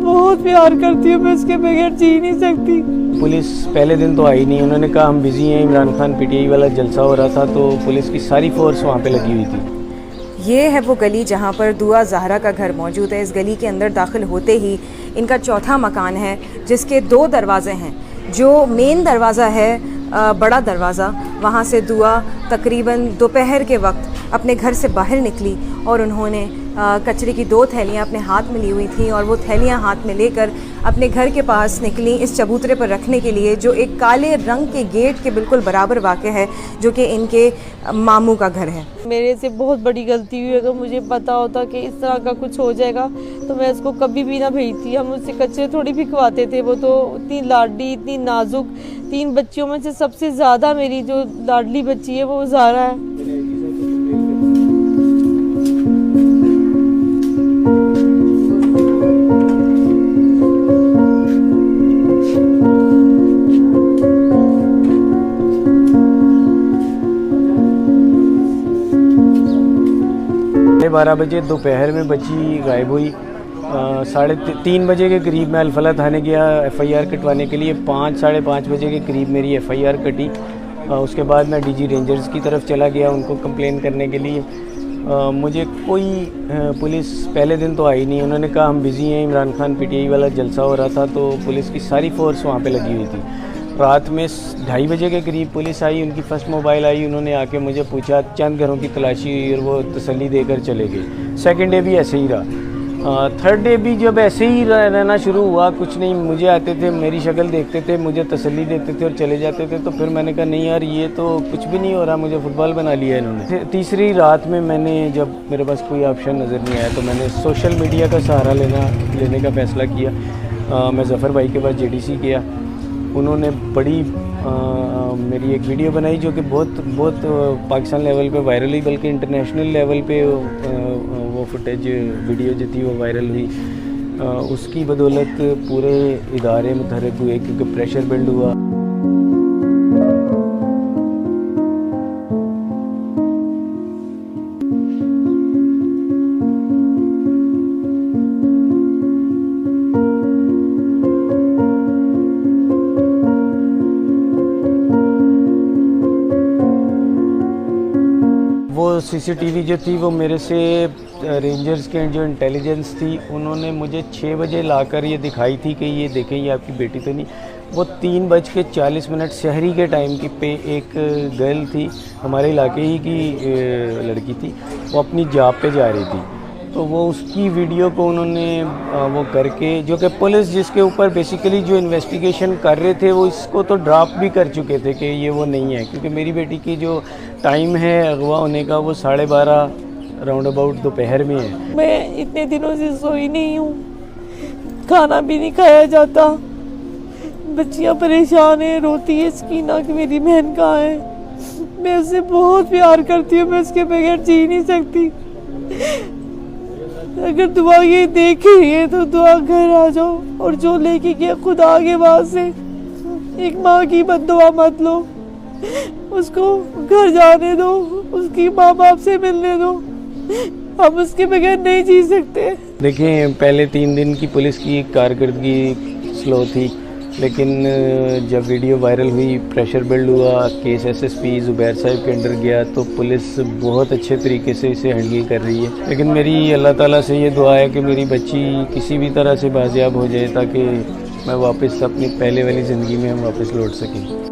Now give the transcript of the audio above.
बहुत प्यार करती हूँ, मैं उसके बगैर जी नहीं सकती। पुलिस पहले दिन तो आई नहीं, उन्होंने कहा हम बिजी हैं, इमरान खान पीटीआई वाला जलसा हो रहा था, तो पुलिस की सारी फोर्स वहाँ पे लगी हुई थी। ये है वो गली जहाँ पर दुआ ज़हरा का घर मौजूद है। इस गली के अंदर दाखिल होते ही इनका चौथा मकान है, जिसके 2 दरवाज़े हैं। जो मेन दरवाज़ा है, बड़ा दरवाज़ा, वहाँ से दुआ तकरीबन दोपहर के वक्त अपने घर से बाहर निकली और उन्होंने कचरे की 2 थैलियाँ अपने हाथ में ली हुई थी और वो थैलियाँ हाथ में लेकर अपने घर के पास निकली इस चबूतरे पर रखने के लिए, जो एक काले रंग के गेट के बिल्कुल बराबर वाक़ है, जो कि इनके मामू का घर है। मेरे से बहुत बड़ी गलती हुई। अगर मुझे पता होता कि इस तरह का कुछ हो जाएगा तो मैं उसको कभी भी ना भेजती। हम उससे कचरे थोड़ी भी खवाते थे। वो तो इतनी लाडली, इतनी नाजुक, 3 बच्चियों में से सबसे ज़्यादा मेरी जो लाडली बच्ची है वो ज़ारा है। 12:30 बजे दोपहर में बच्ची गायब हुई। 3:30 बजे के करीब मैं अलफला थाने गया FIR कटवाने के लिए। 5-5:30 बजे के करीब मेरी FIR कटी। उसके बाद मैं DG रेंजर्स की तरफ चला गया उनको कंप्लेन करने के लिए। मुझे कोई पुलिस पहले दिन तो आई नहीं, उन्होंने कहा हम बिज़ी हैं, इमरान खान पीटीआई वाला जलसा हो रहा था, तो पुलिस की सारी फोर्स वहाँ पे लगी हुई थी। रात में 2:30 बजे के करीब पुलिस आई, उनकी फ़र्स्ट मोबाइल आई, उन्होंने आके मुझे पूछा, चंद घरों की तलाशी और वो तसल्ली देकर चले गए। सेकंड डे भी ऐसे ही रहा। थर्ड डे भी जब ऐसे ही रहना शुरू हुआ, कुछ नहीं, मुझे आते थे, मेरी शक्ल देखते थे, मुझे तसल्ली देते थे और चले जाते थे। तो फिर मैंने कहा नहीं यार, ये तो कुछ भी नहीं हो रहा, मुझे फुटबॉल बना लिया इन्होंने। तीसरी रात में मैंने, जब मेरे पास कोई ऑप्शन नज़र नहीं आया, तो मैंने सोशल मीडिया का सहारा लेने का फ़ैसला किया। मैं ज़फ़र भाई के पास JDC गया। उन्होंने बड़ी मेरी एक वीडियो बनाई जो कि बहुत पाकिस्तान लेवल पे वायरल हुई, बल्कि इंटरनेशनल लेवल पे वो फुटेज वीडियो जो थी वो वायरल हुई। उसकी बदौलत पूरे इदारे मुतहर्रिक हुए क्योंकि प्रेशर बिल्ड हुआ। वो CCTV जो थी वो मेरे से रेंजर्स के जो इंटेलिजेंस थी उन्होंने मुझे 6 बजे लाकर ये दिखाई थी कि ये देखें ये आपकी बेटी तो नहीं। वो 3:40 शहरी के टाइम की पे एक गर्ल थी, हमारे इलाके ही की लड़की थी, वो अपनी जॉब पे जा रही थी। तो वो उसकी वीडियो को उन्होंने वो करके, जो कि पुलिस जिसके ऊपर बेसिकली जो इन्वेस्टिगेशन कर रहे थे वो इसको तो ड्रॉप भी कर चुके थे कि ये वो नहीं है, क्योंकि मेरी बेटी की जो टाइम है अगवा होने का वो 12:30 राउंड अबाउट दोपहर में है। मैं इतने दिनों से सोई नहीं हूँ, खाना भी नहीं खाया जाता, बच्चियाँ परेशान हैं, रोती है सकीना कि मेरी बहन कहाँ है। मैं उससे बहुत प्यार करती हूँ, मैं उसके बगैर जी नहीं सकती। अगर दुआ ये देख रही है तो दुआ घर आ जाओ और जो लेके गया खुदा आगे वहाँ से एक माँ की बद्दुआ मत लो, उसको घर जाने दो, उसकी माँ बाप से मिलने दो, हम उसके बगैर नहीं जी सकते। देखिए, पहले 3 दिन की पुलिस की कारकर्दगी स्लो थी, लेकिन जब वीडियो वायरल हुई, प्रेशर बिल्ड हुआ, केस SSP ज़ुबैर साहब के अंडर गया, तो पुलिस बहुत अच्छे तरीके से इसे हैंडल कर रही है। लेकिन मेरी अल्लाह ताला से ये दुआ है कि मेरी बच्ची किसी भी तरह से बाजियाब हो जाए, ताकि मैं वापस अपनी पहले वाली ज़िंदगी में हम वापस लौट सकें।